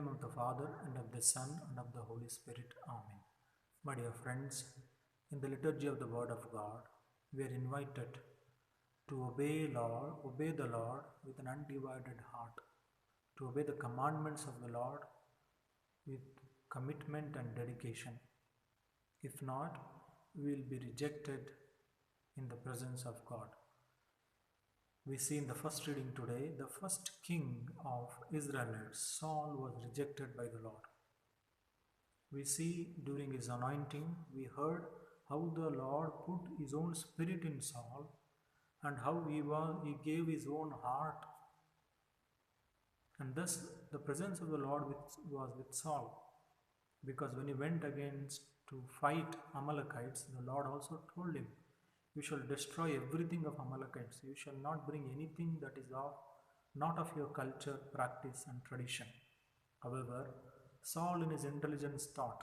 In the name of the Father, and of the Son, and of the Holy Spirit. Amen. My dear friends, in the liturgy of the Word of God, we are invited to obey the Lord with an undivided heart, to obey the commandments of the Lord with commitment and dedication. If not, we will be rejected in the presence of God. We see in the first reading today, the first king of Israelites, Saul, was rejected by the Lord. We see during his anointing, we heard how the Lord put his own spirit in Saul and how he gave his own heart. And thus the presence of the Lord was with Saul. Because when he went against to fight Amalekites, the Lord also told him, "You shall destroy everything of Amalekites. You shall not bring anything that is not of your culture, practice, and tradition." However, Saul in his intelligence thought,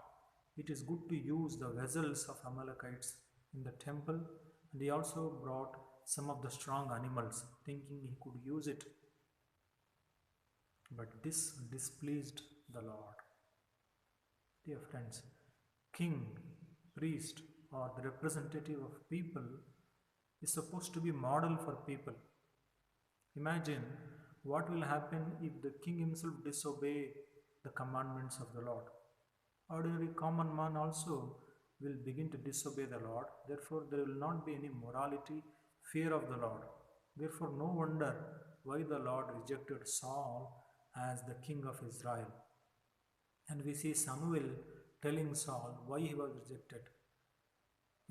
it is good to use the vessels of Amalekites in the temple, and he also brought some of the strong animals, thinking he could use it. But this displeased the Lord. Dear friends, king, priest, or the representative of people is supposed to be model for people. Imagine what will happen if the king himself disobey the commandments of the Lord. Ordinary common man also will begin to disobey the Lord. Therefore, there will not be any morality, fear of the Lord. Therefore, no wonder why the Lord rejected Saul as the king of Israel. And we see Samuel telling Saul why he was rejected.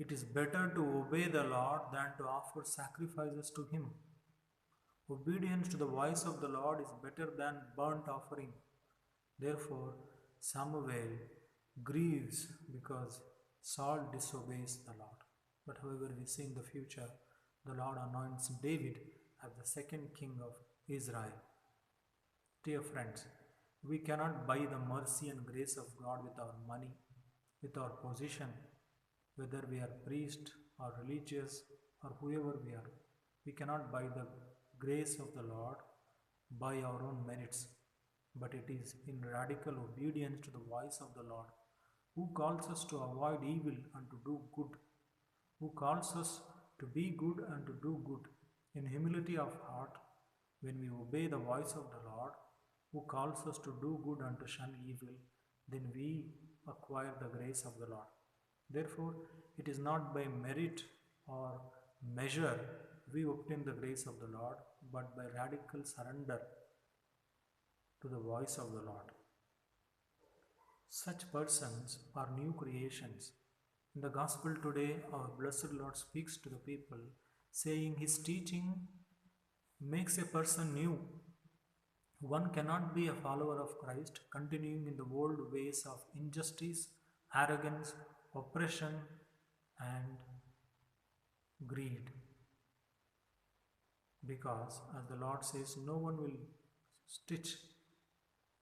It is better to obey the Lord than to offer sacrifices to him. Obedience to the voice of the Lord is better than burnt offering. Therefore, Samuel grieves because Saul disobeys the Lord. But however, we see in the future, the Lord anoints David as the second king of Israel. Dear friends, we cannot buy the mercy and grace of God with our money, with our position, whether we are priest or religious or whoever we are. We cannot buy the grace of the Lord by our own merits, but it is in radical obedience to the voice of the Lord, who calls us to avoid evil and to do good, who calls us to be good and to do good, in humility of heart. When we obey the voice of the Lord, who calls us to do good and to shun evil, then we acquire the grace of the Lord. Therefore, it is not by merit or measure we obtain the grace of the Lord, but by radical surrender to the voice of the Lord. Such persons are new creations. In the Gospel today, our blessed Lord speaks to the people, saying his teaching makes a person new. One cannot be a follower of Christ continuing in the old ways of injustice, arrogance, oppression, and greed. Because, as the Lord says, no one will stitch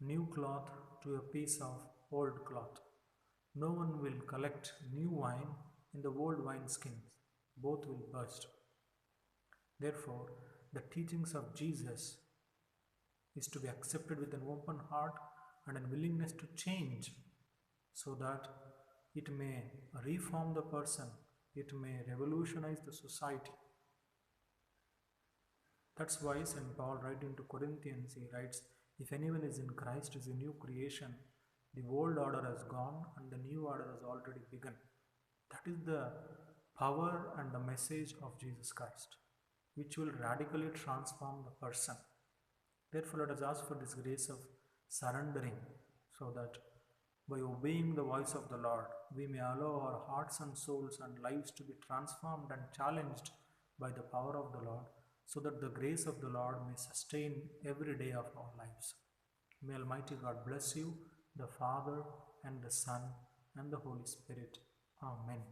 new cloth to a piece of old cloth. No one will collect new wine in the old wineskins. Both will burst. Therefore, the teachings of Jesus is to be accepted with an open heart and a willingness to change, so that it may reform the person, it may revolutionize the society. That's why St. Paul, writing to Corinthians, he writes, "If anyone is in Christ, is a new creation. The old order has gone and the new order has already begun." That is the power and the message of Jesus Christ, which will radically transform the person. Therefore, let us ask for this grace of surrendering, so that by obeying the voice of the Lord, we may allow our hearts and souls and lives to be transformed and challenged by the power of the Lord, so that the grace of the Lord may sustain every day of our lives. May Almighty God bless you, the Father and the Son and the Holy Spirit. Amen.